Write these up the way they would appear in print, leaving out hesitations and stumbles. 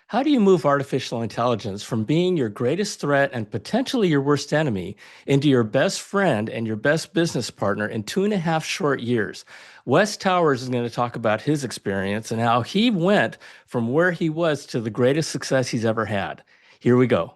How do you move artificial intelligence from being your greatest threat and potentially your worst enemy into your best friend and your best business partner in 2.5 short years? Wes Towers is going to talk about his experience and how he went from where he was to the greatest success he's ever had. Here we go.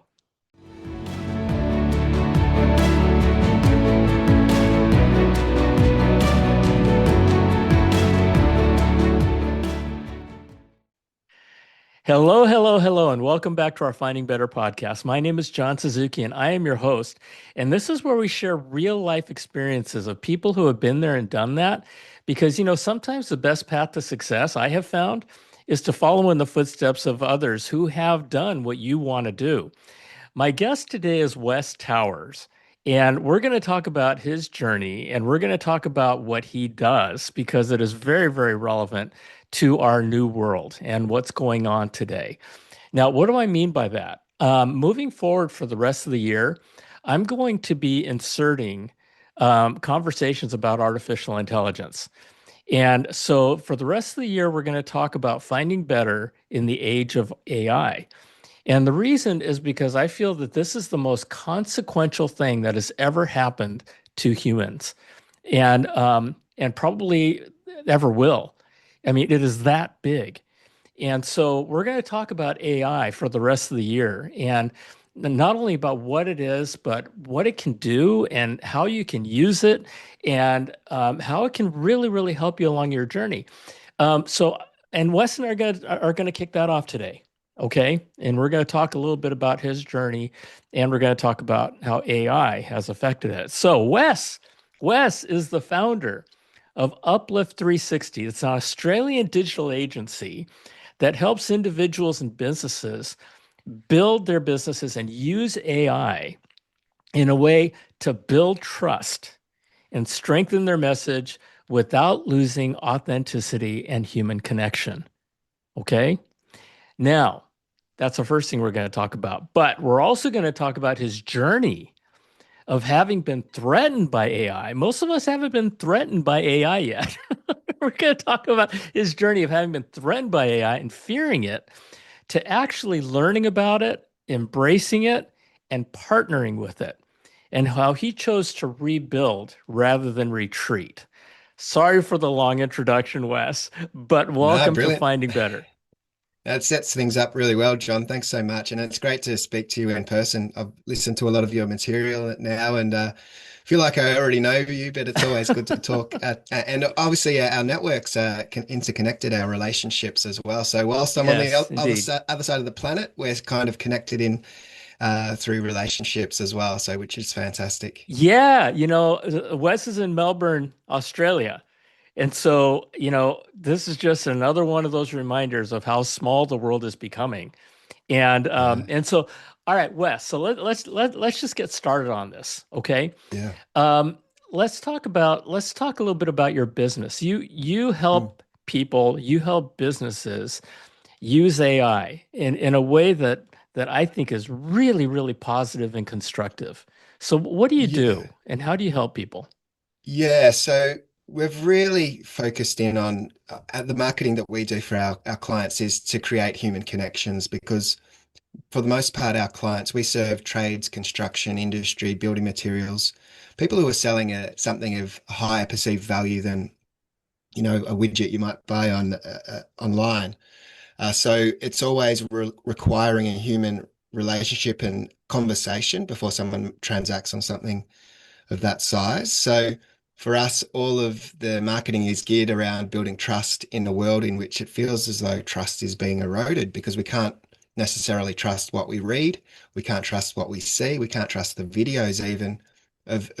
Hello, hello, hello, and welcome back to our Finding Better podcast. My name is John Suzuki, and I am your host. And this is where we share real life experiences of people who have been there and done that. Because, sometimes the best path to success I have found is to follow in the footsteps of others who have done what you want to do. My guest today is Wes Towers, and we're going to talk about his journey and we're going to talk about what he does because it is very, very relevant to our new world and what's going on today. Now, what do I mean by that? Moving forward for the rest of the year, I'm going to be inserting conversations about artificial intelligence. And so for the rest of the year, we're going to talk about finding better in the age of AI. And the reason is because I feel that this is the most consequential thing that has ever happened to humans, and probably ever will. I mean, it is that big. And so we're going to talk about AI for the rest of the year, and not only about what it is, but what it can do and how you can use it, and how it can really, really help you along your journey. So, and Wes and I are going to kick that off today. Okay. And we're going to talk a little bit about his journey and we're going to talk about how AI has affected it. So, Wes is the founder of Uplift 360. It's an Australian digital agency that helps individuals and businesses build their businesses and use AI in a way to build trust and strengthen their message without losing authenticity and human connection. Okay. Now, that's the first thing we're going to talk about. But we're also going to talk about his journey of having been threatened by AI. Most of us haven't been threatened by AI yet. We're going to talk about his journey of having been threatened by AI and fearing it to actually learning about it, embracing it, and partnering with it, and how he chose to rebuild rather than retreat. Sorry for the long introduction, Wes, but No, welcome to brilliant. Finding Better. That sets things up really well, John. Thanks so much. And it's great to speak to you in person. I've listened to a lot of your material now and feel like I already know you, but it's always good to talk. And obviously, our networks are interconnected, our relationships as well. So, whilst I'm on the Yes, indeed. other side of the planet, we're kind of connected in through relationships as well. So, which is fantastic. Yeah, Wes is in Melbourne, Australia. And so, this is just another one of those reminders of how small the world is becoming. And Yeah. all right, Wes, so let's just get started on this, okay? Yeah. Um, let's talk a little bit about your business. You Mm. help people, you help businesses use AI in a way that I think is really, really positive and constructive. So what do you Yeah. do and how do you help people? Yeah, so we've really focused in on the marketing that we do for our clients is to create human connections because for the most part, our clients, we serve trades, construction, industry, building materials, people who are selling something of higher perceived value than, a widget you might buy online. So it's always requiring a human relationship and conversation before someone transacts on something of that size. So for us, all of the marketing is geared around building trust in a world in which it feels as though trust is being eroded because we can't necessarily trust what we read. We can't trust what we see. We can't trust the videos even of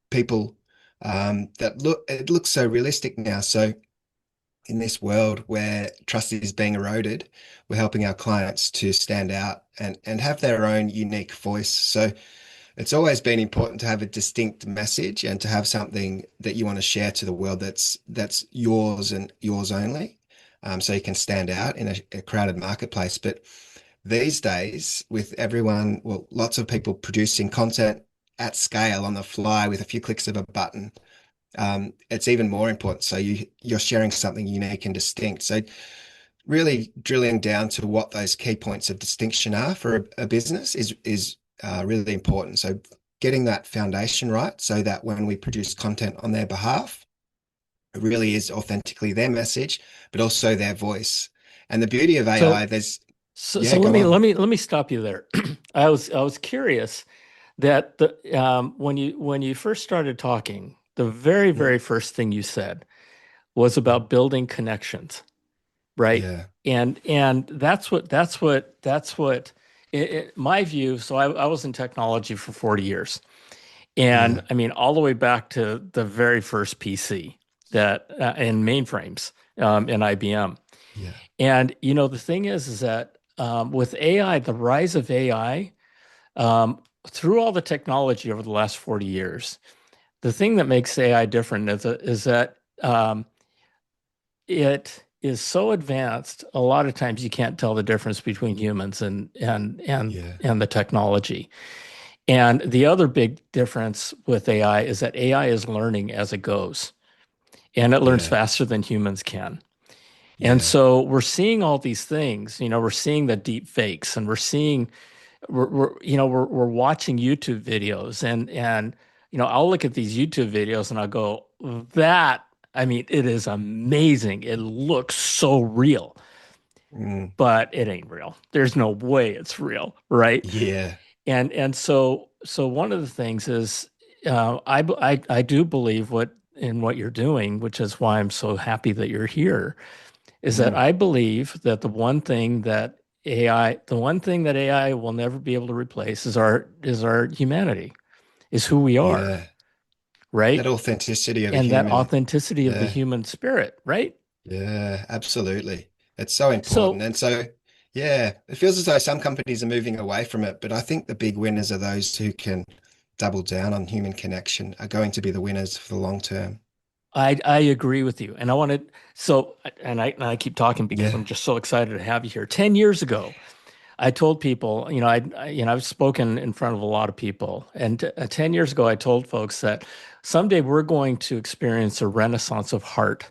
people that it looks so realistic now. So in this world where trust is being eroded, we're helping our clients to stand out and have their own unique voice. So it's always been important to have a distinct message and to have something that you want to share to the world that's yours and yours only. So you can stand out in a crowded marketplace. But these days, with everyone, well, lots of people producing content at scale on the fly with a few clicks of a button, it's even more important. So you're sharing something unique and distinct. So really drilling down to what those key points of distinction are for a business is really important. So getting that foundation right so that when we produce content on their behalf, it really is authentically their message, but also their voice. And the beauty of AI, So there's, so yeah, let go me on. let me stop you there. I was curious that the when you first started talking, the Mm, very first thing you said was mm, about building connections, right? yeah, And that's what my view. So I was in technology for 40 years, and yeah, I mean all the way back to the very first PC that in mainframes in IBM. yeah, And the thing is that with AI, the rise of AI, through all the technology over the last 40 years, the thing that makes AI different is that it is so advanced. A lot of times you can't tell the difference between humans yeah, and the technology. And the other big difference with AI is that AI is learning as it goes, and it learns yeah, faster than humans can. And yeah, so we're seeing all these things, we're seeing the deep fakes, and we're watching YouTube videos, and I'll look at these YouTube videos and I'll go, that, I mean, it is amazing. It looks so real, mm, but it ain't real. There's no way it's real, right? yeah, And so one of the things is I do believe what you're doing, which is why I'm so happy that you're here, is that mm, I believe that the one thing that AI will never be able to replace is our humanity, is who we are, yeah. That right? authenticity of a And that human. authenticity of the Yeah, human spirit, right? yeah, absolutely. It's so important. So And so, yeah, it feels as though some companies are moving away from it, but I think the big winners are those who can double down on human connection, are going to be the winners for the long term. I agree with you. And I wanted so and I keep talking because Yeah, I'm just so excited to have you here. 10 years ago, I told people, I've spoken in front of a lot of people, and 10 years ago, I told folks that someday we're going to experience a renaissance of heart,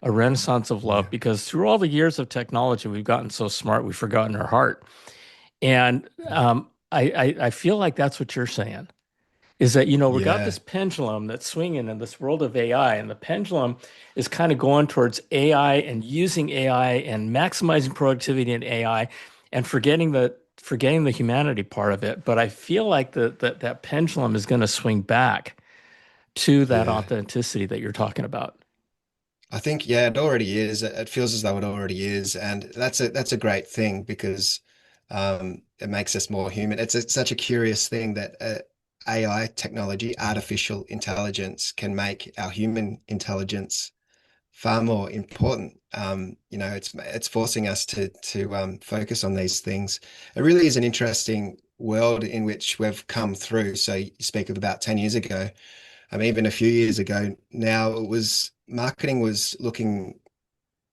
a renaissance of love, yeah, because through all the years of technology, we've gotten so smart, we've forgotten our heart. And I feel like that's what you're saying, is that, we got yeah, this pendulum that's swinging in this world of AI, and the pendulum is kind of going towards AI and using AI and maximizing productivity in AI and forgetting the humanity part of it. But I feel like that pendulum is going to swing back to that yeah. authenticity that you're talking about. I think, yeah, it already is. It feels as though it already is, and that's a great thing because it makes us more human. Such a curious thing that AI technology, artificial intelligence, can make our human intelligence far more important. It's forcing us to focus on these things. It really is an interesting world in which we've come through. So you speak of about 10 years ago. Even a few years ago now, it was marketing was looking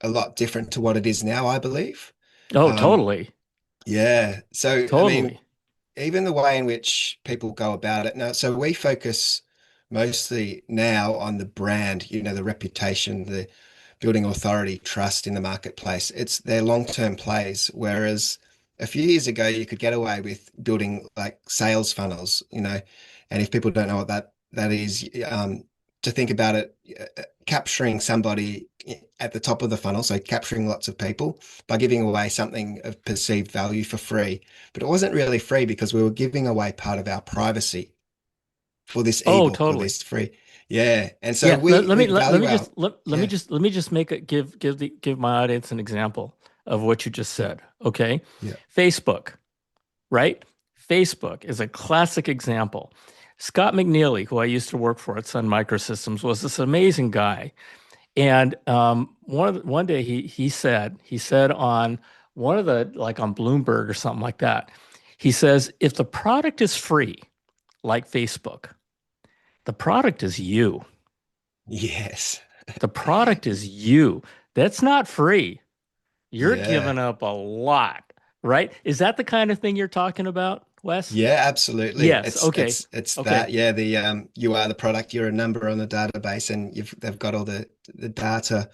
a lot different to what it is now, I believe. Oh, Um, totally. yeah. So, Totally. even the way in which people go about it now, so we focus mostly now on the brand, the reputation, the building authority, trust in the marketplace. It's their long-term plays, whereas a few years ago you could get away with building like sales funnels, and if people don't know what that is, to think about it, capturing somebody at the top of the funnel, so capturing lots of people by giving away something of perceived value for free. But it wasn't really free because we were giving away part of our privacy for this Oh, ebook or totally. this free. Yeah. And so Yeah, let, we let me we let, let value me our, just let me yeah, just let me just give my audience an example of what you just yeah, said. Okay. yeah, Facebook, right? Facebook is a classic example. Scott McNealy, who I used to work for at Sun Microsystems, was this amazing guy. And one day he said on one of the, like, on Bloomberg or something like that, he says, if the product is free, like Facebook, the product is you. yes, The product is you. That's not free. You're yeah. giving up a lot, right? Is that the kind of thing you're talking about, Wes? Yeah, absolutely. Yes. It's Okay. it's it's Okay. that. Yeah, the you are the product, you're a number on the database, and they've got all the data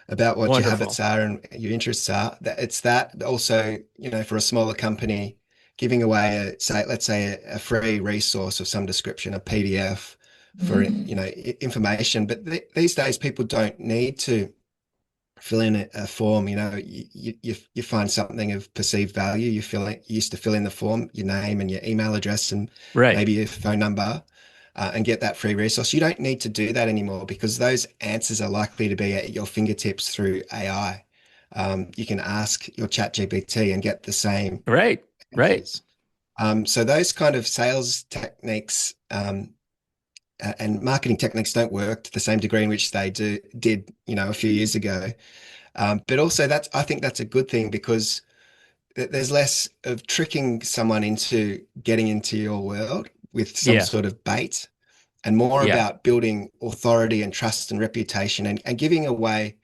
about what your habits Wonderful. are and your interests are. That it's that also, for a smaller company, giving away say, let's say a free resource of some description, a PDF for, information. But these days, people don't need to fill in a form. You find something of perceived value. You used to fill in the form, your name and your email address and Right. maybe your phone number, and get that free resource. You don't need to do that anymore because those answers are likely to be at your fingertips through AI. You can ask your chat GPT and get the same Right. Right. answers. So those kind of sales techniques, and marketing techniques don't work to the same degree in which they did, a few years ago. But also I think that's a good thing because there's less of tricking someone into getting into your world with some Yeah. sort of bait and more Yeah. about building authority and trust and reputation and giving away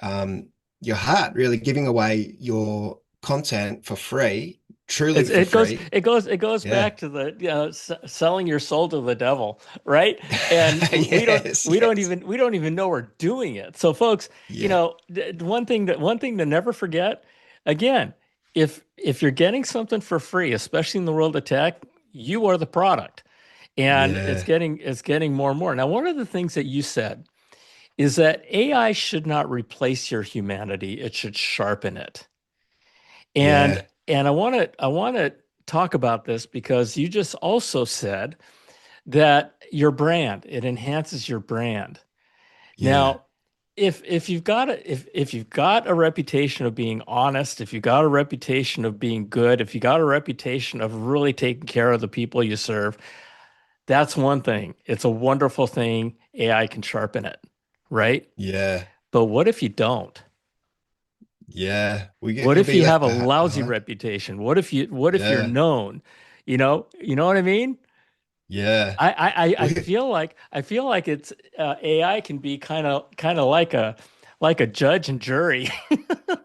um, your heart, really giving away your content for free, truly It's, for it goes, free. it goes, it goes Yeah. back to the, selling your soul to the devil, right? And Yes, yes. we don't even know we're doing it. So, folks, Yeah, one thing to never forget, again, if you're getting something for free, especially in the world of tech, you are the product, and yeah, it's getting more and more. Now, one of the things that you said is that AI should not replace your humanity; it should sharpen it. And yeah, I want to talk about this because you just also said that your brand, it enhances your brand. yeah, Now, if you've got a reputation of being honest, if you've got a reputation of being good, if you got a reputation of really taking care of the people you serve, that's one thing. It's a wonderful thing. AI can sharpen it, right? yeah, But what if you don't? yeah. What You'll if be you have left a lousy behind. reputation? What if you're Yeah, known? You know what I mean? yeah. I We, I feel like it's AI can be kind of like a judge and jury,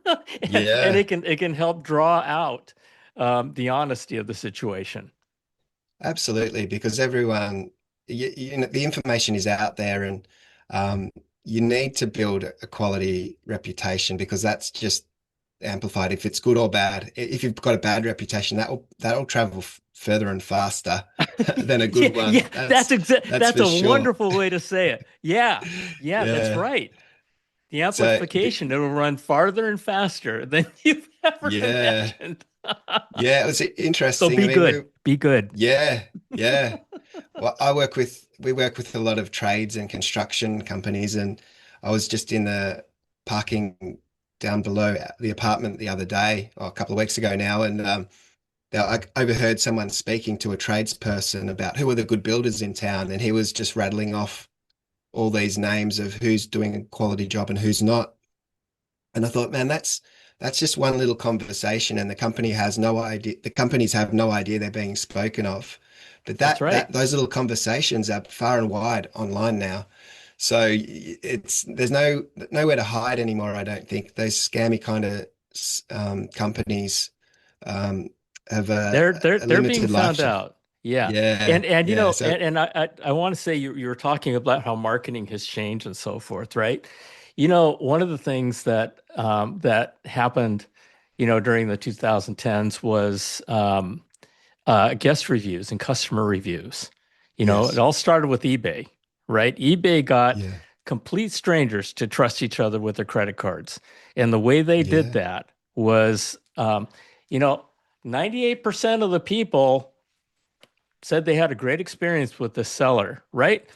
and yeah, it can help draw out the honesty of the situation. absolutely. Because everyone, the information is out there, and um, you need to build a quality reputation because that's just amplified if it's good or bad. If you've got a bad reputation, that'll travel further and faster than a good Yeah, one. yeah, That's that's for a sure. wonderful way to say it. Yeah, yeah, that's Yeah. right. The So, amplification, it'll run farther and faster than you've ever yeah, imagined. yeah, it was So interesting. I be mean, good. Be good. yeah, yeah. Well, we work with a lot of trades and construction companies, and I was just in the parking down below the apartment the other day, or a couple of weeks ago now, and I overheard someone speaking to a tradesperson about who are the good builders in town, and he was just rattling off all these names of who's doing a quality job and who's not. And I thought, man, that's just one little conversation, and the company has no idea. The companies have no idea they're being spoken of. But That's that right. those little conversations are far and wide online now. So there's nowhere to hide anymore. I don't think those scammy kind of companies um, have a They're being limited life found shelf. out. Yeah. Yeah, And yeah. So I want to say you were talking about how marketing has changed and so forth, right? You know, one of the things that happened, during the 2010s was guest reviews and customer reviews. It yes, all started with eBay, right? eBay got yeah, complete strangers to trust each other with their credit cards. And the way they did yeah, that was, you know, 98% of the people said they had a great experience with the seller, right?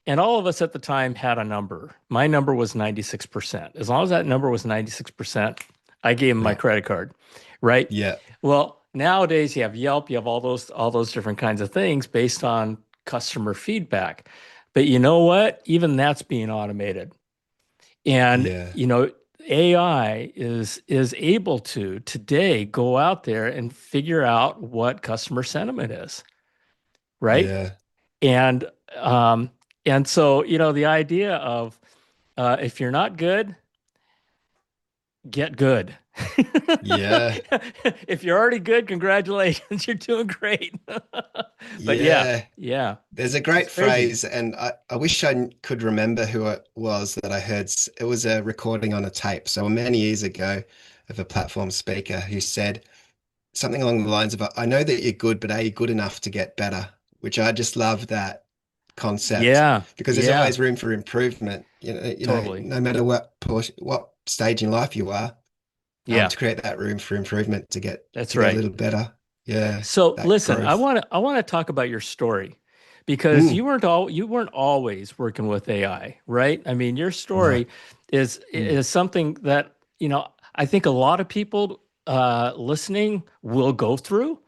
And all of us at the time had a number. My number was 96%. As long as that number was 96%, I gave them my right, credit card, right? yeah, Well, nowadays you have Yelp, you have all those different kinds of things based on customer feedback. But you know what? Even that's being automated. And yeah, AI is able to today go out there and figure out what customer sentiment is, right? yeah, And um, and so, the idea of if you're not good, get good. Yeah. If you're already good, congratulations, you're doing great. But yeah, Yeah. yeah, There's a it's great crazy. phrase, and I wish I could remember who it was that I heard. It was a recording on a tape, so many years ago, of a platform speaker who said something along the lines of, "I know that you're good, but are you good enough to get better?" Which I just love that concept Yeah, because there's yeah, always room for improvement. totally. No matter what stage in life you are, Yeah, to create that room for improvement that's to get a right. little better. Yeah, So that listen, growth. I want to talk about your story because Mm, you weren't always working with AI, right? I mean, your no. story Mm, is something that, I think a lot of people listening will go through,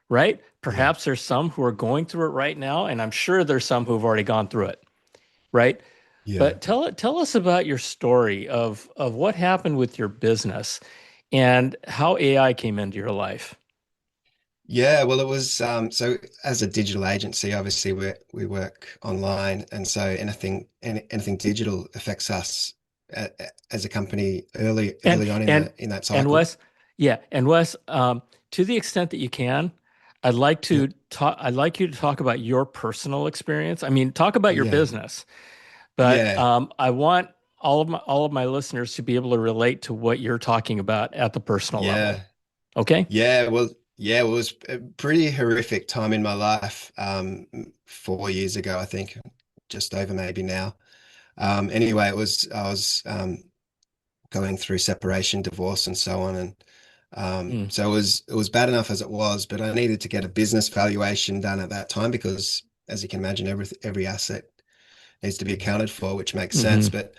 right? yeah. Perhaps there's some who are going through it right now, and I'm sure there's some who've already gone through it, right? Yeah. But tell us about your story of what happened with your business and how AI came into your life. Yeah, well, it was so as a digital agency, obviously we work online, and so anything digital affects us as a company And early on and in that and cycle. Wes, yeah, and Wes, to the extent that you can, I'd like Yeah, to talk. I'd like you to talk about your personal experience. I mean, talk about your yeah, business, but yeah, I want all of my listeners to be able to relate to what you're talking about at the personal level. yeah, Okay? yeah. It was a pretty horrific time in my life. 4 years ago, I think, just over maybe now. Anyway, it was I was going through separation, divorce, and so on. And Mm, so it was bad enough as it was, but I needed to get a business valuation done at that time because, as you can imagine, every asset needs to be accounted for, which makes sense. hmm But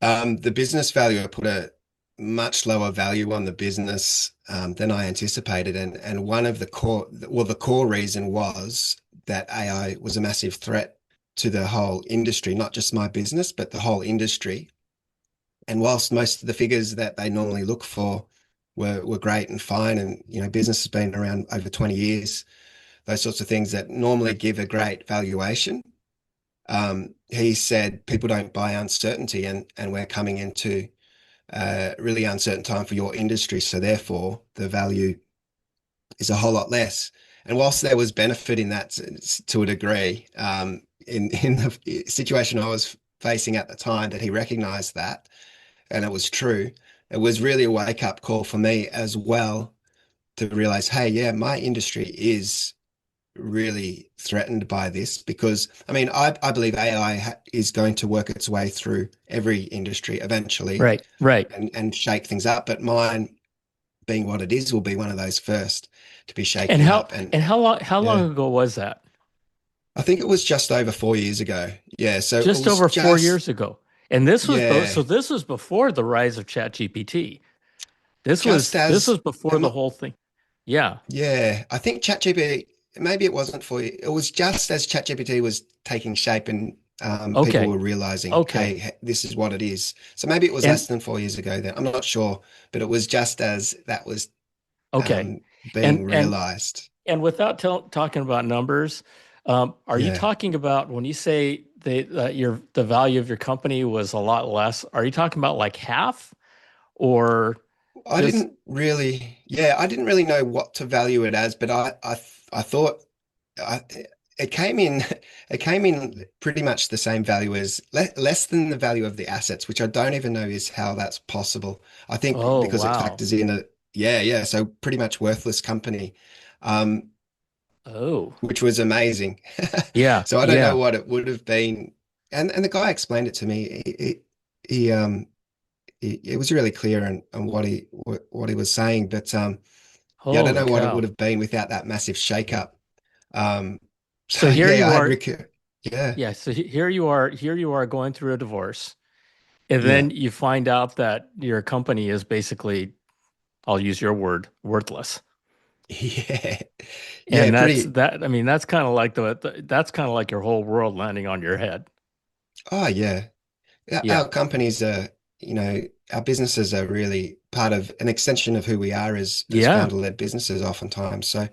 the business valuer put a much lower value on the business than I anticipated, and one of the core reason was that AI was a massive threat to the whole industry, not just my business, but the whole industry. And whilst most of the figures that they normally look for were great and fine, and business has been around over 20 years, those sorts of things that normally give a great valuation. He said people don't buy uncertainty, and we're coming into a really uncertain time for your industry, so therefore the value is a whole lot less. And whilst there was benefit in that to a degree, in the situation I was facing at the time, that he recognised that and it was true. It was really a wake up call for me as well to realize, hey, yeah, my industry is really threatened by this because I mean, I believe AI is going to work its way through every industry eventually right, right. and shake things up. But mine, being what it is, will be one of those first to be And shaken up. And how yeah, long ago was that? I think it was just over 4 years ago. Yeah. So it Just was over four just, years ago. And this was yeah, so this was before the rise of ChatGPT. just This as. was before the whole thing. Yeah. Yeah, I think ChatGPT, maybe it wasn't for you. It was just as ChatGPT was taking shape and people Okay. were realizing, Okay. hey, this is what it is. So maybe it was And less than 4 years ago then. I'm not sure, but it was just as that was okay. being And and realized. and without talking about numbers, are you Yeah. talking about when you say the value of your company was a lot less, are you talking about like half or just I didn't really know what to value it as, but I thought I, it came in, it came in pretty much the same value as less than the value of the assets, which I don't even know is how that's possible. I think oh because it wow. factors in yeah, so pretty much worthless company, um, Oh. which was amazing. Yeah. So I don't know Yeah. what it would have been, and the guy explained it to me. He it was really clear on what he was saying, but yeah, I don't Holy know what it would cow. have been without that massive shakeup. Um, So so here yeah, you I had are. yeah, Yeah, so here you are going through a divorce. And yeah, then you find out that your company is basically, I'll use your word, worthless. yeah, yeah, And that's pretty. that. I mean, that's kind of like that's kind of like your whole world landing on your head. Oh yeah, Yeah. our companies are, our businesses are really part of an extension of who we are as Yeah. founder-led businesses oftentimes. So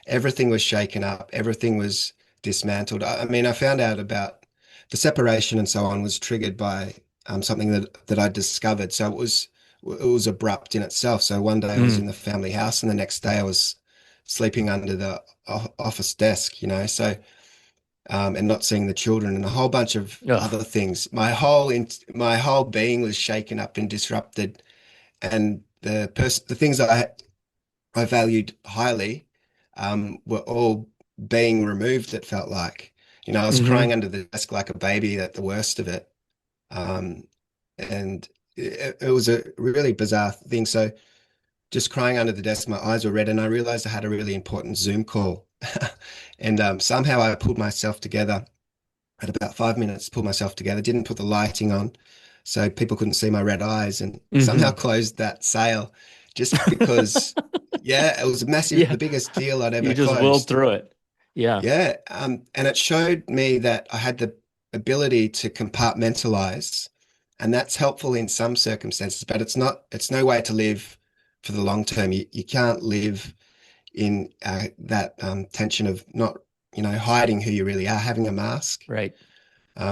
everything was shaken up, everything was dismantled. I mean, I found out about the separation and so on was triggered by something that I discovered. So it was abrupt in itself. So one day I was in Mm. the family house, and the next day I was sleeping under the office desk, so and not seeing the children and a whole bunch of Ugh. other things. My whole being was shaken up and disrupted, and the things that I valued highly were all being removed. It felt like, I was crying Hmm. under the desk like a baby at the worst of it. Um, and it was a really bizarre thing. So just crying under the desk, my eyes were red, and I realized I had a really important Zoom call. And somehow I pulled myself together at about 5 minutes, pulled myself together, didn't put the lighting on so people couldn't see my red eyes, and somehow Hmm. closed that sale just because, yeah, it was Yeah. the biggest deal I'd You ever just willed closed. through it. Yeah. Yeah. And it showed me that I had the ability to compartmentalize, and that's helpful in some circumstances, but it's no way to live for the long term. You can't live in that tension of not, hiding who you really are, having a mask. Right.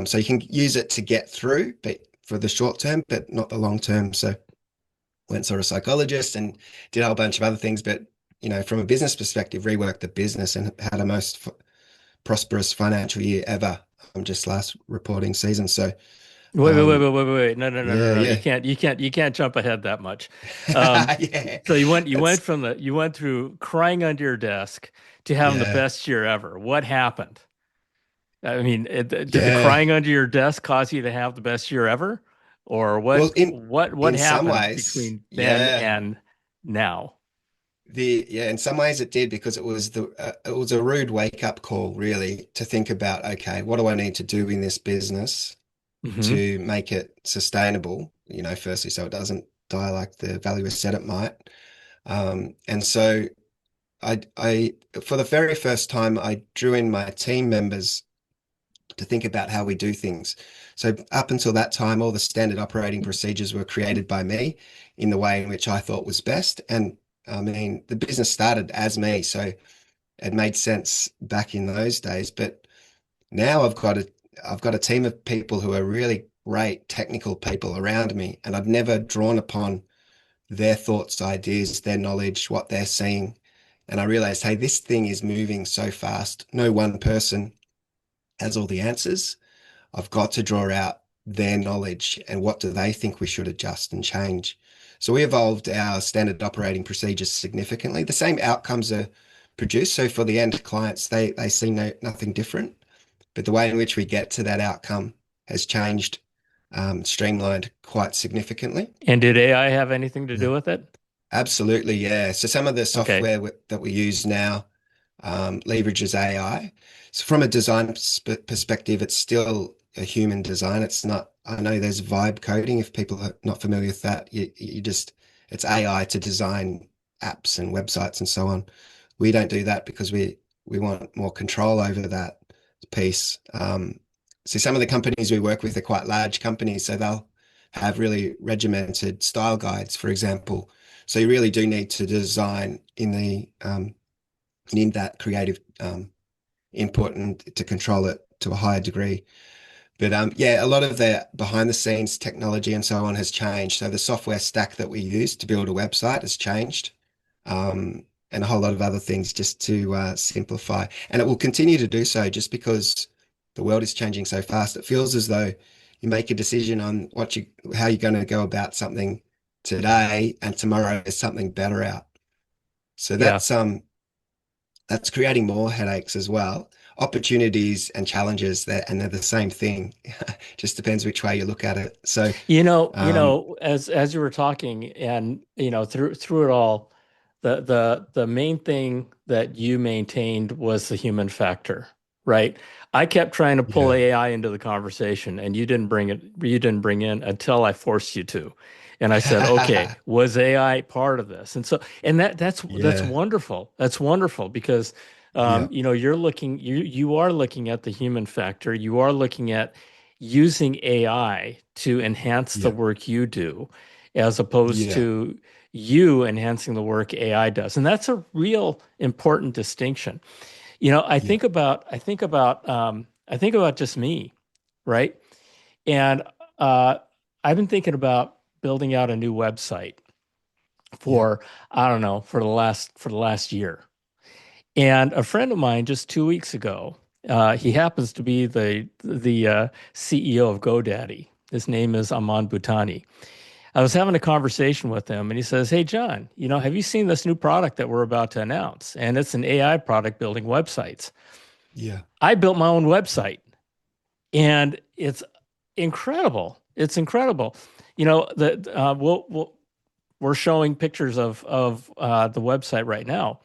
So you can use it to get through, but for the short term, but not the long term. So went and saw a psychologist and did a whole bunch of other things. But, from a business perspective, reworked the business and had a most prosperous financial year ever just last reporting season. So, Wait, wait, wait, um, wait, wait, wait. No, no, no, no, yeah, no. You yeah. can't, you can't, you can't jump ahead that much. Um, Yeah. so That's, you went through crying under your desk to having the yeah. best year ever. What happened? I mean, did the Yeah. crying under your desk cause you to have the best year ever? Or Well, what in some happened ways, between then yeah. and now? In some ways it did, because it was a rude wake up call, really, to think about, okay, what do I need to do in this business Hmm. to make it sustainable, firstly, so it doesn't die like the value has said it might. And so for the very first time, I drew in my team members to think about how we do things. So up until that time, all the standard operating procedures were created by me in the way in which I thought was best. And I mean, the business started as me, so it made sense back in those days. But now I've got a team of people who are really great technical people around me, and I've never drawn upon their thoughts, ideas, their knowledge, what they're seeing. And I realized, hey, this thing is moving so fast. No one person has all the answers. I've got to draw out their knowledge and what do they think we should adjust and change. So we evolved our standard operating procedures significantly. The same outcomes are produced. So for the end clients, they see nothing different, but the way in which we get to that outcome has changed, streamlined quite significantly. And did AI have anything to Yeah. do with it? Absolutely, yeah. So some of the Okay. software that we use now leverages AI. So from a design perspective, it's still a human design. It's not, I know there's vibe coding. If people are not familiar with that, you just, it's AI to design apps and websites and so on. We don't do that because we want more control over that piece. So some of the companies we work with are quite large companies, so they'll have really regimented style guides, for example. So you really do need to design in that creative input and to control it to a higher degree. But yeah, a lot of the behind the scenes technology and so on has changed. So the software stack that we use to build a website has changed, and a whole lot of other things just to simplify. And it will continue to do so just because the world is changing so fast. It feels as though you make a decision on how you're going to go about something today, and tomorrow there's something better out. So Yeah. that's creating more headaches as well. Opportunities and challenges there, and they're the same thing. Just depends which way you look at it. So, um, As you were talking, and through it all, the main thing that you maintained was the human factor, right? I kept trying to pull yeah, AI into the conversation, and you didn't bring in until I forced you to. And I said, okay, was AI part of this? And so, and that's yeah, wonderful. That's wonderful because yeah, you are looking at the human factor. You are looking at using AI to enhance the yeah, work you do, as opposed yeah, to you enhancing the work AI does. And that's a real important distinction. yeah, I think about just me, right? And uh, I've been thinking about building out a new website Yeah. for, I don't know, for the last year. And a friend of mine just 2 weeks ago, he happens to be the CEO of GoDaddy. His name is Aman Bhutani. I was having a conversation with him, and he says, "Hey, John, have you seen this new product that we're about to announce? And it's an AI product building websites." Yeah. I built my own website, and it's incredible. It's incredible. We're showing pictures of the website right now.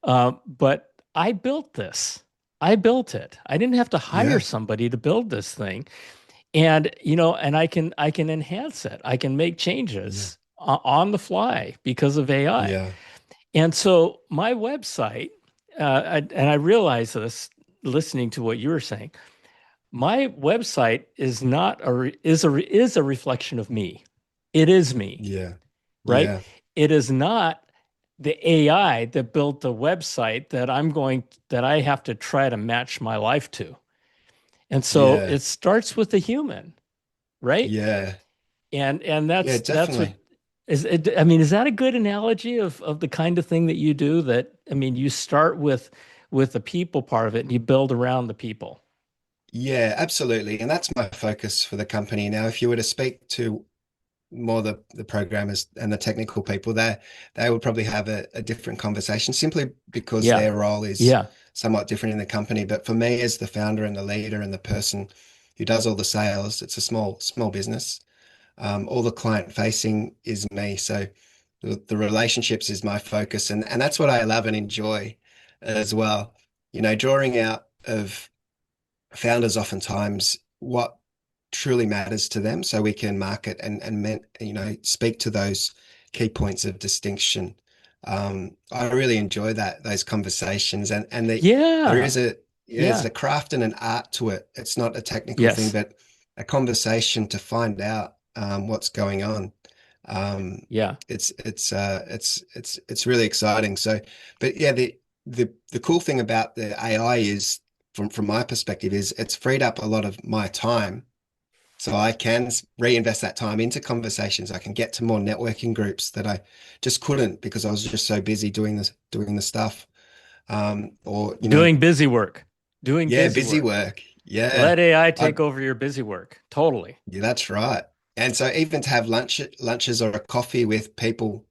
But I built this. I built it. I didn't have to hire Yeah. somebody to build this thing. And I can enhance it. I can make Yeah. changes on the fly because of AI. Yeah. And so my website, and I realize this listening to what you were saying, my website is not a re- is a reflection of me. It is me, Yeah. right? Yeah. It is not the AI that built the website that I have to try to match my life to. And so Yeah. it starts with the human, right? Yeah. And Yeah, that's what definitely. is it, I mean, is that a good analogy of the kind of thing that you do? That, I mean, you start with the people part of it and you build around the people. Yeah, absolutely. And that's my focus for the company. Now, if you were to speak to more the programmers and the technical people there, they would probably have a different conversation simply because Yeah. their role is Yeah. somewhat different in the company. But for me, as the founder and the leader and the person who does all the sales, it's a small business. All the client facing is me. So the relationships is my focus, and that's what I love and enjoy as well. Drawing out of founders oftentimes what truly matters to them so we can market and speak to those key points of distinction. I really enjoy those conversations there Yeah. is a yeah, there's Yeah. a craft and an art to it. It's not a technical thing, Yes. but a conversation to find out what's going on. Um, Yeah. it's really exciting. So, but yeah, the cool thing about the AI is from my perspective is it's freed up a lot of my time. So I can reinvest that time into conversations. I can get to more networking groups that I just couldn't because I was just so busy doing the stuff. Or, Doing busy work. Doing yeah, busy busy work. work. Yeah. Let AI I, take over your busy work. Totally. yeah, that's right. And so even to have lunches or a coffee with people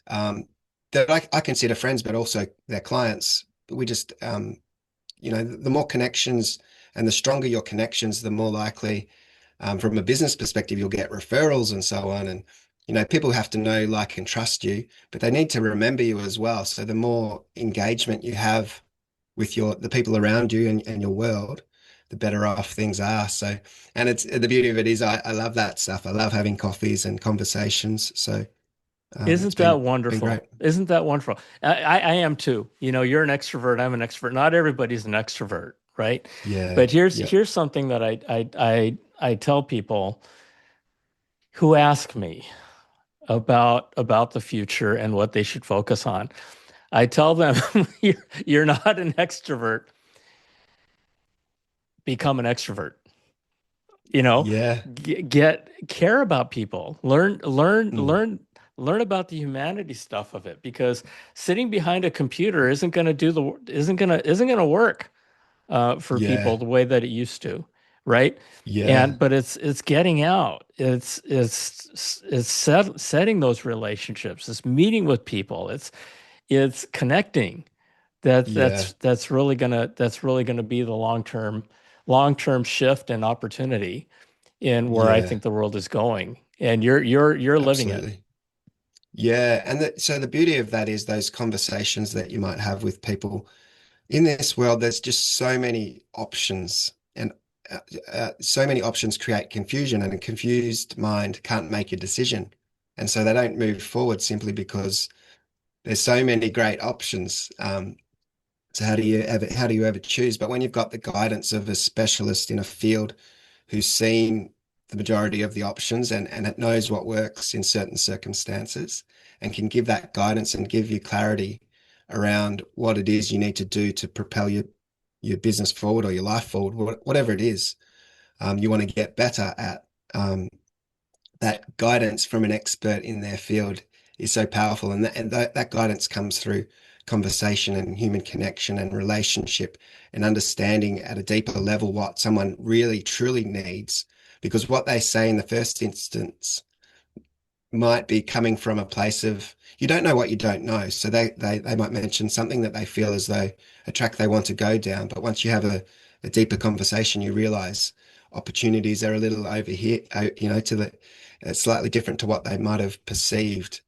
that I consider friends, but also their clients, we just the more connections and the stronger your connections, the more likely, from a business perspective, you'll get referrals and so on. And, people have to know, like, and trust you, but they need to remember you as well. So the more engagement you have with the people around you and your world, the better off things are. So, and the beauty of it is I love that stuff. I love having coffees and conversations. So, it's Isn't that been great. wonderful? Isn't that wonderful? I am too. You're an extrovert. I'm an extrovert. Not everybody's an extrovert, right? Yeah. But here's Yeah. here's something that I tell people who ask me about the future and what they should focus on. I tell them, you're not an extrovert. Become an extrovert. you know Yeah. get care about people, Mm. learn about the humanity stuff of it, because sitting behind a computer isn't going to work for people Yeah. the way that it used to, right? Yeah. But it's getting out, setting those relationships, it's meeting with people, it's connecting. Yeah. That's really gonna be the long term shift and opportunity in where I Yeah. think the world is going. And you're living it. Absolutely. Yeah, and so the beauty of that is those conversations that you might have with people in this world. There's just so many options, and so many options create confusion, and a confused mind can't make a decision, and so they don't move forward simply because there's so many great options. So how do you ever choose? But when you've got the guidance of a specialist in a field who's seen the majority of the options and it knows what works in certain circumstances and can give that guidance and give you clarity around what it is you need to do to propel your business forward or your life forward, whatever it is, you want to get better at. Um, that guidance from an expert in their field is so powerful, and that guidance comes through conversation and human connection and relationship and understanding at a deeper level what someone really truly needs, because what they say in the first instance might be coming from a place of you don't know what you don't know. So they might mention something that they feel as though a track they want to go down. But once you have a deeper conversation, you realize opportunities are a little over here, to the slightly different to what they might have perceived.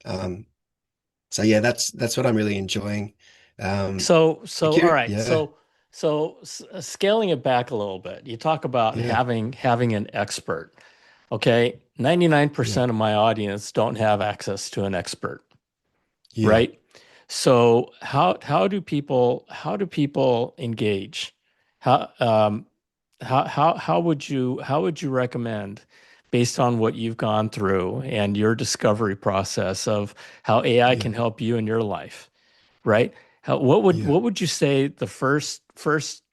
So yeah, that's what I'm really enjoying. Um, All right. yeah, Scaling it back a little bit, you talk about yeah, having an expert. Okay, yeah, 99% of my audience don't have access to an expert, yeah, right? So how do people engage? How how would you recommend, based on what you've gone through and your discovery process of how AI yeah, can help you in your life, right? What would yeah, what would you say the first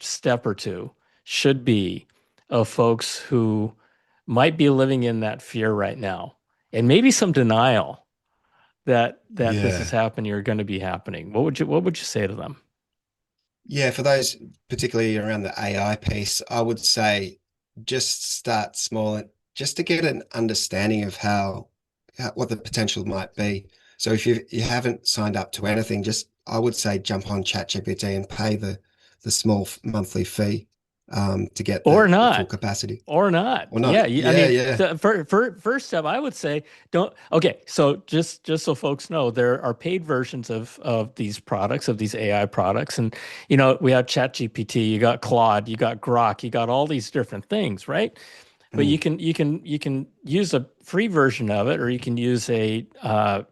step or two should be of folks who might be living in that fear right now, and maybe some denial that this is yeah. happening or going to be happening? What would you say to them? Yeah, for those particularly around the AI piece, I would say just start small and just to get an understanding of how what the potential might be. So if you haven't signed up to anything, just I would say jump on ChatGPT and pay the small monthly fee to get Or the full not? capacity. Or not? Or not? Yeah, I Yeah, mean, yeah. first step, I would say don't. Okay, so just so folks know, there are paid versions of these products, of these AI products, and we have ChatGPT, you got Claude, you got Grok, you got all these different things, right? But you Mm, can you can you can use a free version of it, or you can use I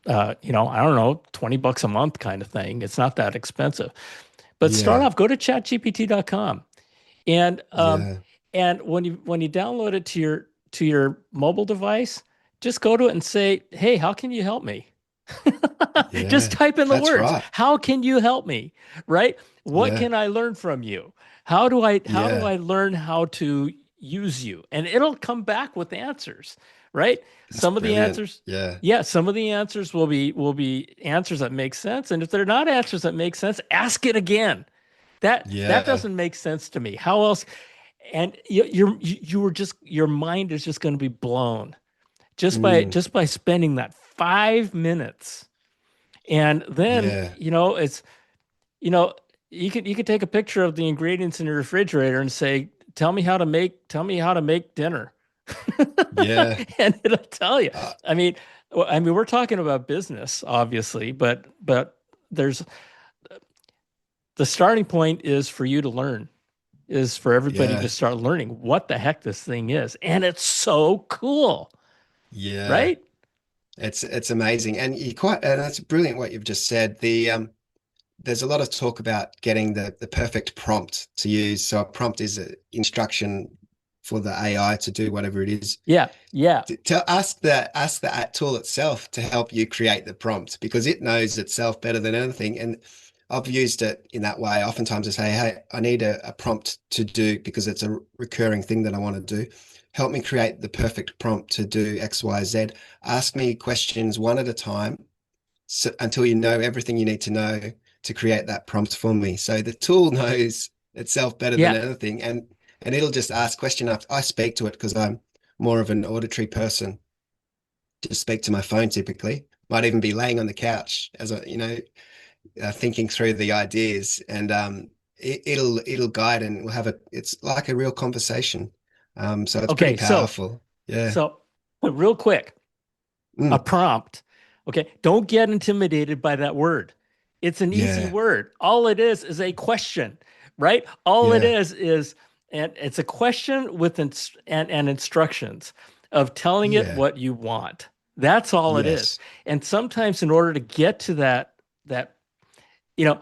don't know, $20 a month kind of thing. It's not that expensive. But start yeah, off, go to chatgpt.com. And yeah, when you download it to your mobile device, just go to it and say, "Hey, how can you help me?" Just yeah. type in the That's words. right. How can you help me? Right? What Yeah, can I learn from you? How do I yeah. learn how to use you? And it'll come back with answers, right? That's Some of the brilliant. answers, Yeah, yeah, some of the answers will be answers that make sense. And if they're not answers that make sense, ask it again. That yeah. doesn't make sense to me. How else? And you were just your mind is just going to be blown just by Mm, just by spending that 5 minutes. And then yeah. it's you know you could take a picture of the ingredients in your refrigerator and say, tell me how to make dinner. Yeah. And it'll tell you. Uh, I mean we're talking about business obviously, but there's the starting point is for you to learn, is for everybody to yeah. start learning what the heck this thing is. And it's so cool, Yeah. right? It's amazing. And that's brilliant what you've just said. There's a lot of talk about getting the perfect prompt to use. So a prompt is an instruction for the AI to do whatever it is. Yeah, yeah, To ask the tool itself to help you create the prompt because it knows itself better than anything. And I've used it in that way. Oftentimes I say, hey, I need a prompt to do because it's a recurring thing that I want to do. Help me create the perfect prompt to do X, Y, Z. Ask me questions one at a time until you know everything you need to know to create that prompt for me. So the tool knows itself better than yeah, anything, and it'll just ask question after I speak to it because I'm more of an auditory person. Just speak to my phone typically. Might even be laying on the couch as thinking through the ideas, and it'll guide and we'll have a. It's like a real conversation. So it's pretty okay, powerful. Yeah. so real quick, a Mm, prompt. Okay, don't get intimidated by that word. It's an easy yeah. word. All it is a question, right? All it Yeah. is and it's a question with and instructions of telling it Yeah. what you want. That's all it is. Yes. And sometimes in order to get to that you know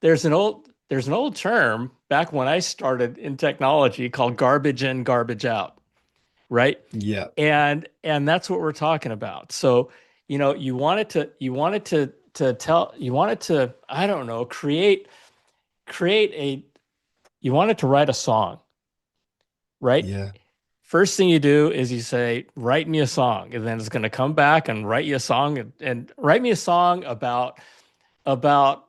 there's an old term back when I started in technology called garbage in, garbage out, right? Yeah. And that's what we're talking about. So, you wanted to I don't know, create a you wanted to write a song, right? Yeah. first thing you do is you say, write me a song. And then it's going to come back and write you a song and write me a song about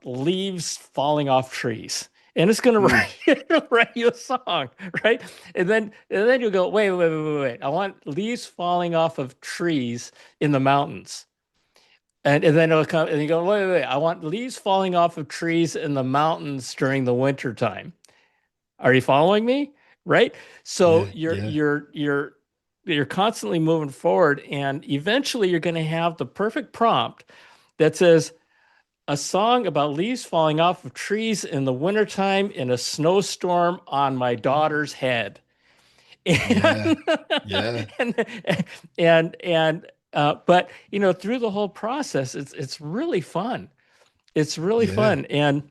leaves falling off trees. And it's going to Mm. write you a song, right? And then you'll go, wait. I want leaves falling off of trees in the mountains. And then it'll come and you go, wait. I want leaves falling off of trees in the mountains during the winter time. Are you following me? Right? So Yeah, you're yeah, you're you're you're constantly moving forward, and eventually you're going to have the perfect prompt that says a song about leaves falling off of trees in the wintertime in a snowstorm on my daughter's head. yeah, And yeah, and but through the whole process, it's really fun. It's really yeah, fun. And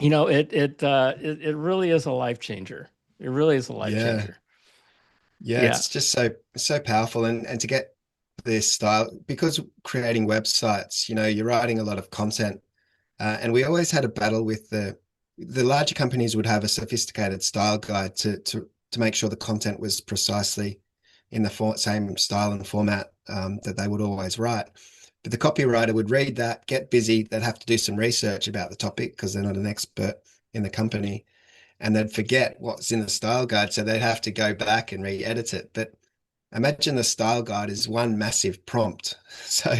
it really is a life changer. It really is a life yeah. changer. Yeah, Yeah. it's just so powerful, and to get this style, because creating websites, you're writing a lot of content, and we always had a battle with the larger companies would have a sophisticated style guide to make sure the content was precisely in the same style and format that they would always write. But the copywriter would read that, get busy, they'd have to do some research about the topic because they're not an expert in the company, and they'd forget what's in the style guide. So they'd have to go back and re-edit it. But imagine the style guide is one massive prompt. So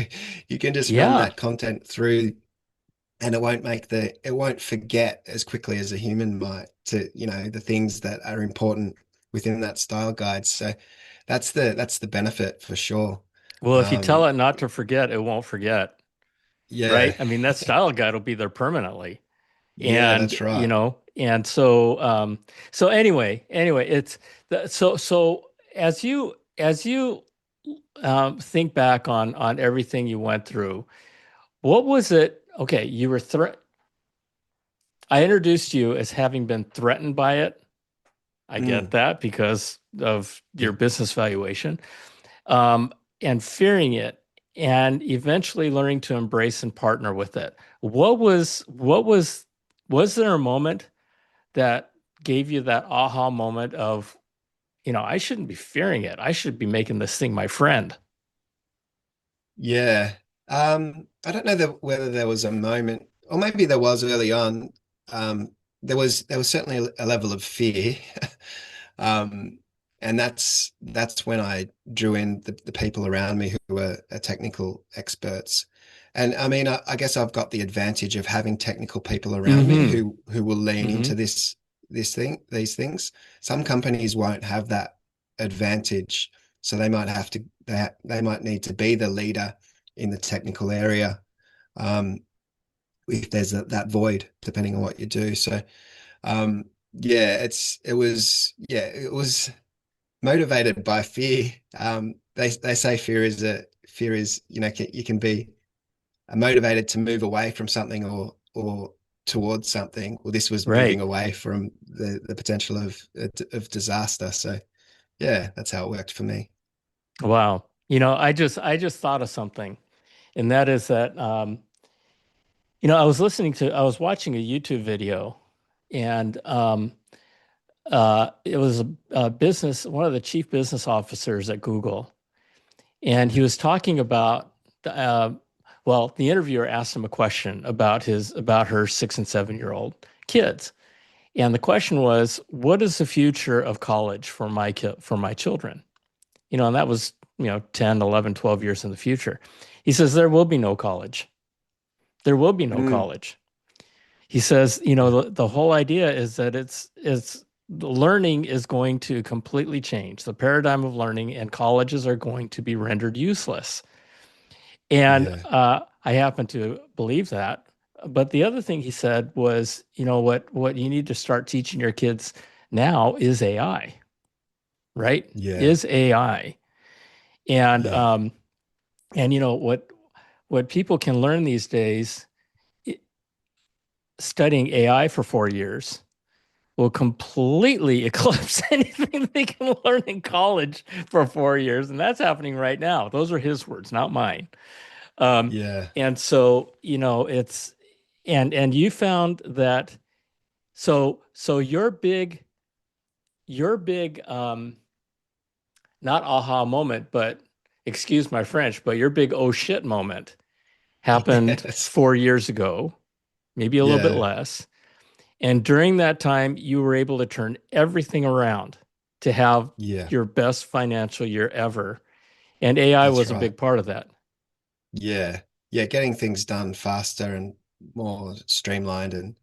you can just run Yeah. that content through and it won't forget as quickly as a human might to, the things that are important within that style guide. So that's the benefit for sure. Well, if you tell Um, it not to forget, it won't forget, yeah, right? I mean, that style guide will be there permanently. yeah, And, that's right. and so anyway, it's so as you think back on everything you went through, what was it? Okay, I introduced you as having been threatened by it. I get Mm. that because of your business valuation, um, and fearing it, and eventually learning to embrace and partner with it. Was there a moment that gave you that aha moment of, I shouldn't be fearing it. I should be making this thing my friend. Yeah. I don't know whether there was a moment, or maybe there was early on. There was certainly a level of fear. Um, and that's when I drew in the people around me who are technical experts. And I mean, I guess I've got the advantage of having technical people around me Mm-hmm. who will lean into Mm-hmm. these things. Some companies won't have that advantage, so they might need to be the leader in the technical area, um, if there's that void, depending on what you do. So yeah, it was motivated by fear. They say fear is you can be motivated to move away from something or towards something. Well, this was moving Right. away from the potential of disaster. So yeah, that's how it worked for me. Wow. I just thought of something, and that is that I was watching a YouTube video, and it was one of the chief business officers at Google, and he was talking about the interviewer asked him a question about her 6 and 7 year old kids, and the question was, "What is the future of college for my children?" And that was 10, 11, 12 years in the future. He says there will be no college. There will be no Mm, college. He says, yeah, the whole idea is that it's learning is going to completely change the paradigm of learning, and colleges are going to be rendered useless. And yeah, I happen to believe that. But the other thing he said was, what you need to start teaching your kids now is AI, right? yeah, Is AI. And yeah, what people can learn these days, studying AI for 4 years will completely eclipse anything they can learn in college for 4 years. And that's happening right now. Those are his words, not mine. Um, yeah, and so, and you found that, so your big not aha moment, but excuse my French, but your big oh shit moment happened Yes. 4 years ago, maybe a little bit Yeah. less. And during that time, you were able to turn everything around to have Yeah. your best financial year ever. And AI That's was a right. big part of that. Yeah. Yeah. Getting things done faster and more streamlined and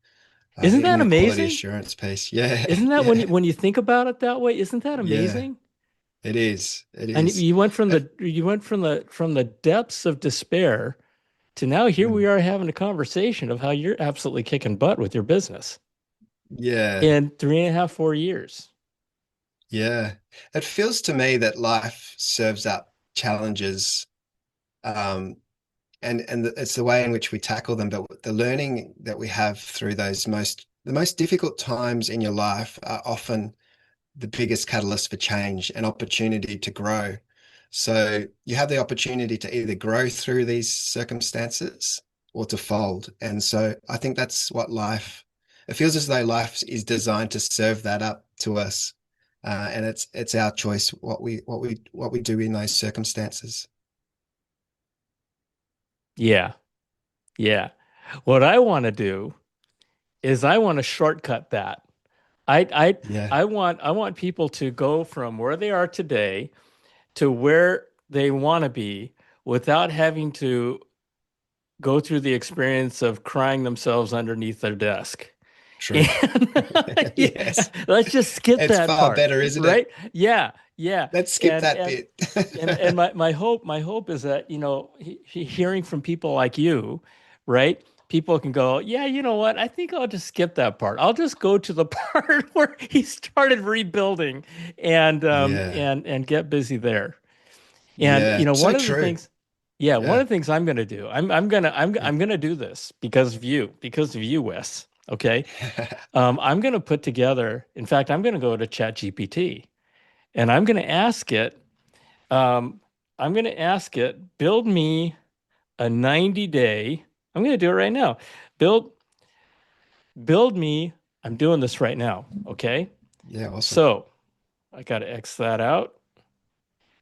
Isn't even that the quality amazing? assurance piece. Yeah. Isn't that Yeah. when you think about it that way, isn't that Yeah. amazing? It is. It And is. you went It- from the depths of despair to now here we mm, are having a conversation of how you're absolutely kicking butt with your business yeah. in 3.5, 4 years. Yeah. It feels to me that life serves up challenges, um, and it's the way in which we tackle them. But the learning that we have through the most difficult times in your life are often the biggest catalyst for change and opportunity to grow. So you have the opportunity to either grow through these circumstances or to fold. And so I think that's what it feels as though life is designed to serve that up to us. And it's our choice what we do in those circumstances. Yeah. Yeah. What I want to do is I want to shortcut that. I I Yeah, I want people to go from where they are today to where they want to be without having to go through the experience of crying themselves underneath their desk. true. And yeah, Yes. let's just skip It's that far part, better, isn't right? it? Yeah, yeah. Let's skip And that and bit. and my hope is that, hearing from people like you, right? People can go, yeah, you know what? I think I'll just skip that part. I'll just go to the part where he started rebuilding Yeah. and get busy there. And Yeah. So true. one Yeah. of the things I'm going to do, I'm going to do this because of you, Wes. Okay, I'm going to put together. In fact, I'm going to go to ChatGPT and um, I'm going to ask it, build me a 90-day. I'm going to do it right now. Build build me. I'm doing this right now. Okay, Yeah, awesome. so I got to X that out,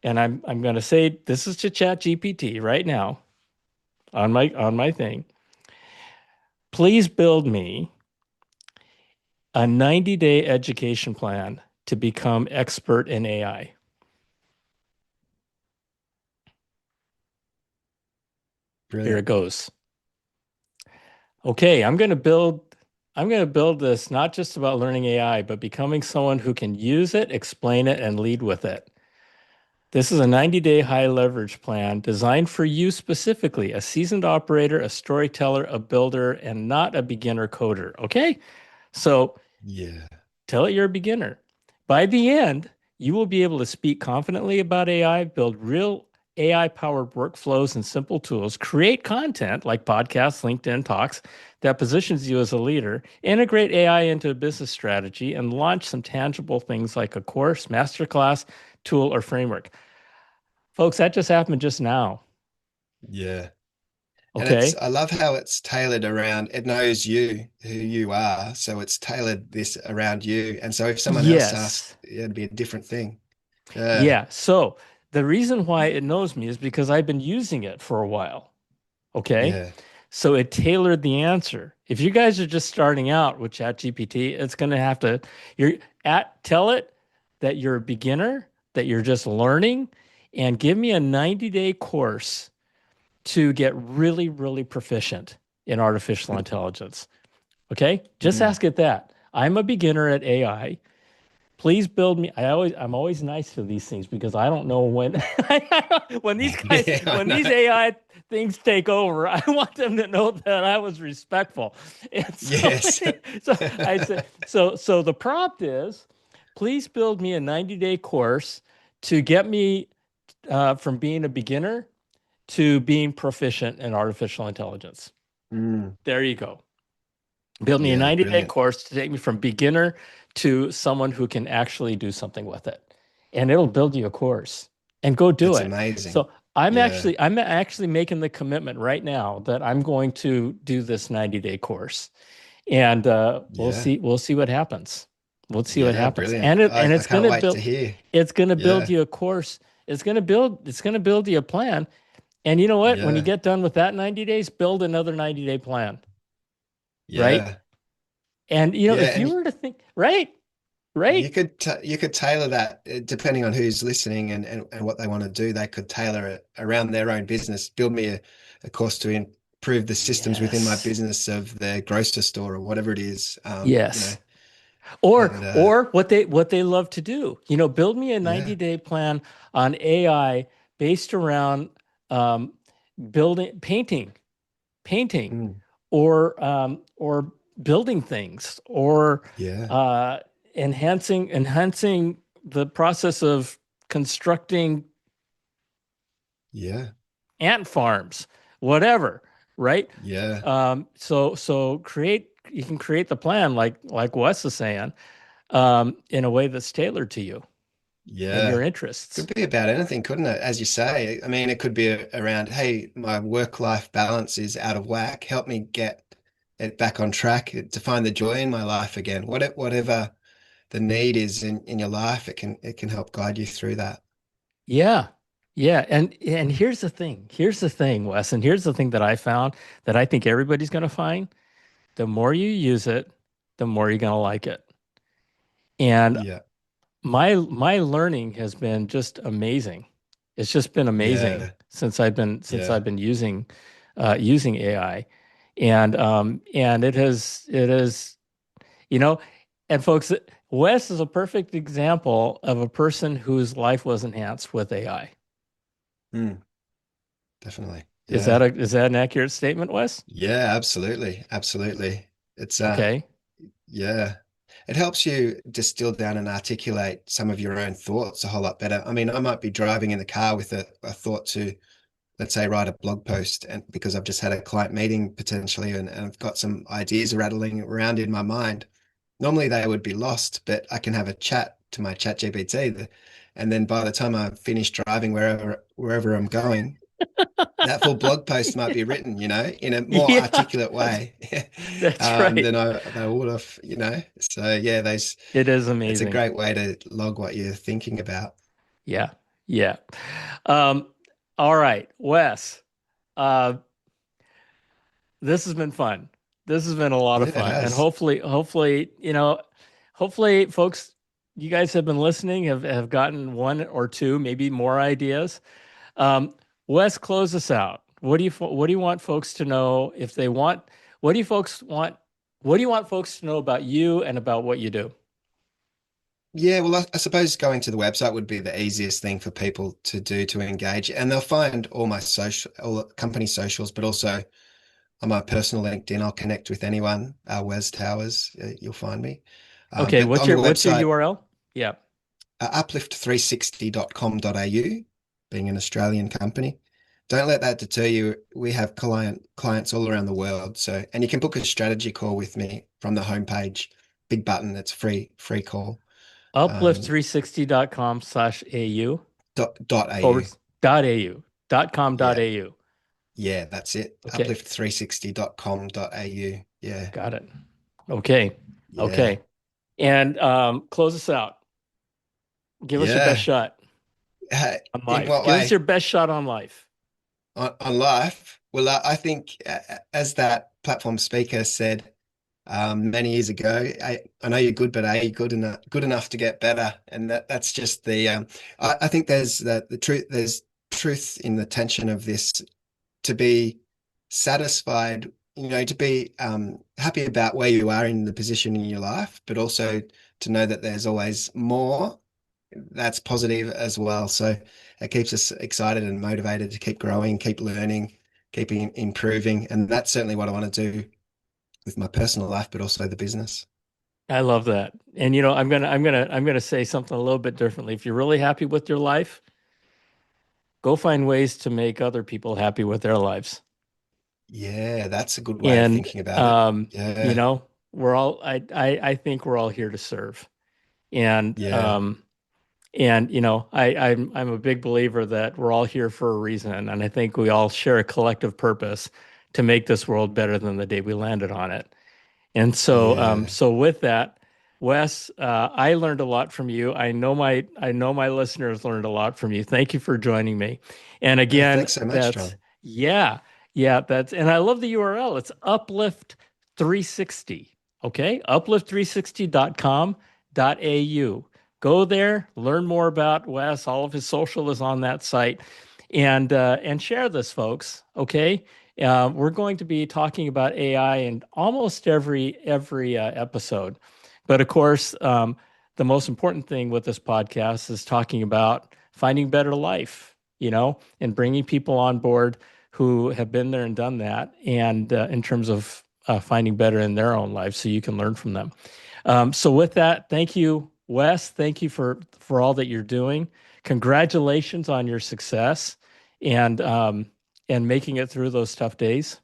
and I'm going to say this is to ChatGPT right now on my thing. Please build me a 90-day education plan to become expert in AI. Here it Brilliant. goes. Okay, I'm going to build this not just about learning AI, but becoming someone who can use it, explain it, and lead with it. This is a 90-day high leverage plan designed for you specifically, a seasoned operator, a storyteller, a builder, and not a beginner coder. Okay? So Yeah. tell it you're a beginner. By the end, you will be able to speak confidently about AI, build real AI powered workflows and simple tools, create content like podcasts, LinkedIn talks that positions you as a leader, integrate AI into a business strategy, and launch some tangible things like a course, masterclass, tool, or framework. Folks, that just happened just now. Yeah. And Okay. I love how it's tailored around, it knows you, who you are. So it's tailored this around you. And so if someone else asked, Yes. it'd be a different thing. Yeah. Yeah. So the reason why it knows me is because I've been using it for a while. Okay. Yeah. So it tailored the answer. If you guys are just starting out with ChatGPT, it's going to have to, you're tell it that you're a beginner, that you're just learning, and give me a 90-day course to get really, really proficient in artificial intelligence. Okay. Just Mm. ask it that. I'm a beginner at AI. Please build me. I'm always nice to these things because I don't know when Yeah, I when these know. AI things take over, I want them to know that I was respectful. And so Yes. so I said so the prompt is, please build me a 90-day course to get me from being a beginner to being proficient in artificial intelligence. Mm. There you go. Build me a Yeah, 90-day brilliant. course to take me from beginner to someone who can actually do something with it. And it'll build you a course and go do It's it. amazing. So Yeah. I'm actually making the commitment right now that I'm going to do this 90-day course. And Yeah. we'll see what happens. We'll see what Yeah, happens. brilliant. And I can't wait to hear. it's gonna build Yeah, you a course. It's gonna build you a plan. And you know what? When you yeah, get done with that 90 days, build another 90-day plan, right? yeah, And yeah. if you And were to think, right, right, you could tailor that depending on who's listening and what they want to do. They could tailor it around their own business. Build me a course to improve the systems within my yes, business of the grocery store or whatever it is. yes. And Or what they love to do, build me a yeah, 90-day plan on AI based around um, painting, mm, or building things, or yeah, uh, enhancing the process of constructing yeah, ant farms, whatever, right? yeah, So you can create the plan like Wes is saying, in a way that's tailored to you and your yeah. interests. Could be about anything, couldn't it? As you say, I mean, it could be around, hey, my work-life balance is out of whack. Help me get it back on track to find the joy in my life again. Whatever the need is in your life, it can help guide you through that. Yeah. Yeah. And here's the thing, Wes, and here's the thing that I found that I think everybody's going to find. The more you use it, the more you're going to like it. And Yeah, my learning has been just amazing. It's just been amazing yeah, since yeah, I've been using AI. And it has, you know, and folks, Wes is a perfect example of a person whose life was enhanced with AI. mm, definitely. Yeah, Is that an accurate statement, Wes? yeah, absolutely, absolutely. It's Okay. yeah. It helps you distill down and articulate some of your own thoughts a whole lot better. I mean, I might be driving in the car with a thought to, let's say, write a blog post, and because I've just had a client meeting potentially, and I've got some ideas rattling around in my mind. Normally they would be lost, but I can have a chat to my chat GPT, and then by the time I finish driving wherever I'm going, that full blog post might be written, in a more Yeah, articulate way that's right. than I would have, So yeah, It is it's a amazing. great way to log what you're thinking about. Yeah. Yeah. Um, all right, Wes. Uh, this has been fun. This has been a lot of Yeah, it fun. And has. hopefully folks, you guys have been listening, have gotten one or two, maybe more ideas. Um, Wes, close us out. What do you want folks to know if they want, what do you folks want, what do you want folks to know about you and about what you do? Yeah, well, I suppose going to the website would be the easiest thing for people to do to engage, and they'll find all the company socials, but also on my personal LinkedIn, I'll connect with anyone. Wes Towers, you'll find me. Okay, But on the what's your website, URL? Yeah. uplift360.com.au, being an Australian company. Don't let that deter you. We have clients all around the world. So, and you can book a strategy call with me from the homepage. Big button. It's free call. Uplift360.com/au Dot au. forward dot au Yeah, .com.au. yeah, that's it. Okay, Uplift360.com.au. Yeah, got it. Okay, yeah, okay. And close us out. Give us your best yeah. shot on In life. what Give us your way? best shot on life. On life? Well, I think as that platform speaker said many years ago, I know you're good, but are you good enough to get better? And that's just I think there's the truth. There's truth in the tension of this to be satisfied, to be happy about where you are in the position in your life, but also to know that there's always more that's positive as well. So it keeps us excited and motivated to keep growing, keep learning, keep improving. And that's certainly what I want to do with my personal life, but also the business. I love that. And I'm gonna say something a little bit differently. If you're really happy with your life, go find ways to make other people happy with their lives. Yeah, that's a good way of And thinking about it. Yeah, we're all I think we're all here to serve. And yeah, I'm a big believer that we're all here for a reason, and I think we all share a collective purpose to make this world better than the day we landed on it. And yeah, so with that, Wes, I learned a lot from you. I know my listeners learned a lot from you. Thank you for joining me. And No, again, thanks so much, that's John. yeah, yeah, that's and I love the URL. It's Uplift 360. Okay? Uplift360.com.au. Go there, learn more about Wes. All of his social is on that site. And share this, folks. Okay? We're going to be talking about AI in almost every episode. But of course, the most important thing with this podcast is talking about finding better life, and bringing people on board who have been there and done that, and in terms of finding better in their own lives, so you can learn from them. So with that, thank you, Wes. Thank you for all that you're doing. Congratulations on your success and making it through those tough days,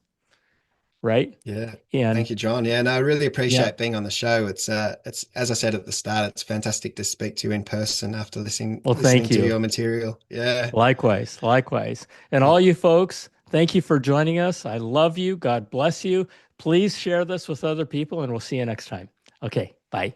right? Yeah. And Thank you, John. Yeah, no, I really yeah, appreciate being on the show. It's as I said at the start, it's fantastic to speak to you in person after listening well, listening thank to you. your material. Yeah. Likewise, likewise. And Uh, all you folks, thank you for joining us. I love you. God bless you. Please share this with other people, and we'll see you next time. Okay, bye.